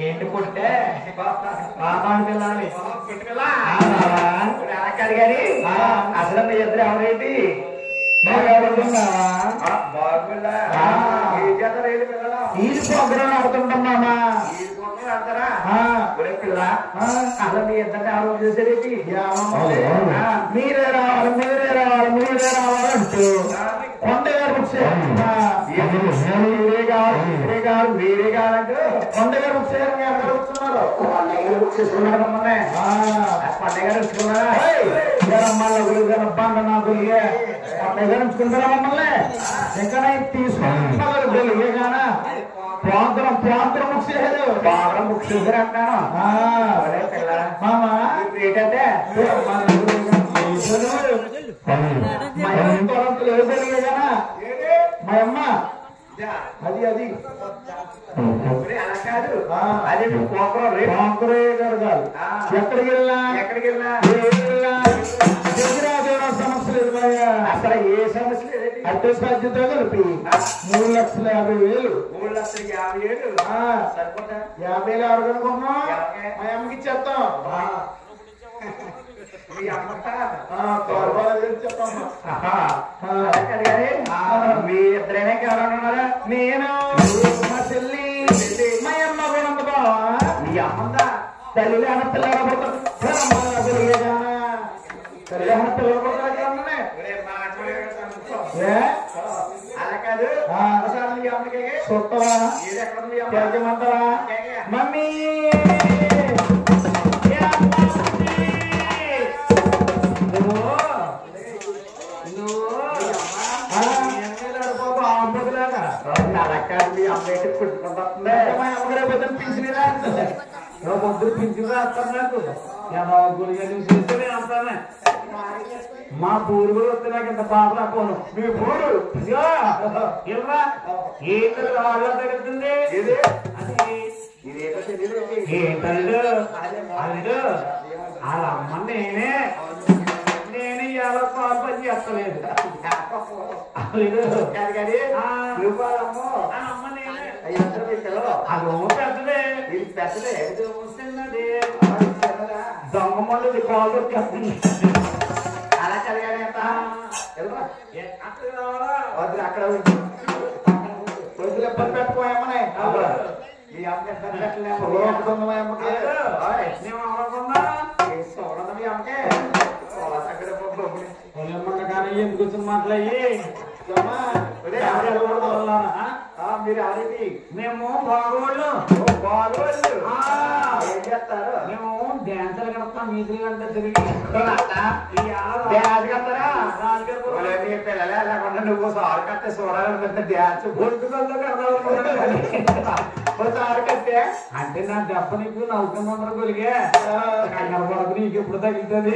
ఏంటి పుట్టే గారి అసలు మీ ఇద్దరు ఎవరేంటి ఈ ప్రోగ్రాం ఆడుతుంటాం మామా పిల్ల అసలు మీ ఇద్దరిని ఆలోచన చేసేది మీరే రావాలి మీరే రావాలి మీరే రావాలి అంటూ కొండ గారు మీరే కావాలి మీరే కావాలి మీరే కావాలంటూ కొండ గారు వచ్చారు ఎక్కడ వస్తున్నారు చేసుకున్నారు మమ్మల్ని కొండ గారు వచ్చుకున్నారా మళ్ళీ గురువు బండ నా గురిగే కొండ గారు ఉంచుకుంటారా మమ్మల్ని ఎక్కడైనా తీసుకుంటున్నారు గురిగే కానా ప్రాంతరం ప్రాంతరం ముఖ్యరు బాగా ముఖ్యరు అంటాను మామా ఏంటంటే మా అమ్మ అది అది అలా కాదు అదే ఎక్కడికి వెళ్ళినా ఎక్కడికి వెళ్ళినా సమస్య లేదు అసలు ఏ సమస్య లేదు అడ్డు సాధ్యత కలిపి 3,50,000 3,50,000 సరిపోతా 50,000 ఎవరు కనుకున్నాం మా అమ్మకి ఇచ్చేస్తాం మీ ఇద్దరైనా ఎవరన్నారా నేను మా చెల్లి మా అమ్మ కూడా ఉంది బావా మీ అమ్మందా తల్లి అన్న పిల్లలు పడతారు తల్లి అన్న పిల్లలు పడతారు అలా కాదు చూస్తావా ఎక్కడుంటారా మమ్మీ మా పూర్వులు వస్తే నాకు ఇంత బాధ రాకపోను మీ పూరు ఏంటంటే వాళ్ళ తగ్గుతుంది ఏంటంటే వాళ్ళ అమ్మ నేనే ఇవాళ పాలు పని చేస్తలేదు పెద్దదే ఇది పెద్దదే దొంగ మళ్ళీ కాలు దొరికేస్తుంది అలా కలిగానే అక్కడ రోజులు ఎప్పటి పెట్టుకోమనే ఈ అమ్మకి కానీ ఎందుకు వచ్చిన మాట్లాడి మీరు ఆడేది మేము బాగోళ్ళు బాగోళ్ళు ఏం చేస్తారు మేము డ్యాన్సులు కడతాం మీదులు కంటే తిరిగి డ్యాన్స్ కడతారా పిల్లలే లేకుండా నువ్వు సారు కట్టే చూడాలని పెద్ద డ్యాన్స్ బొట్టుకల్లో కడతావు సారు కట్టే అంటే నా దెబ్బ నీకు నవ్వుకున్న కొలిగే కన్నడ పడకు నీకు ఎప్పుడు తగ్గుతుంది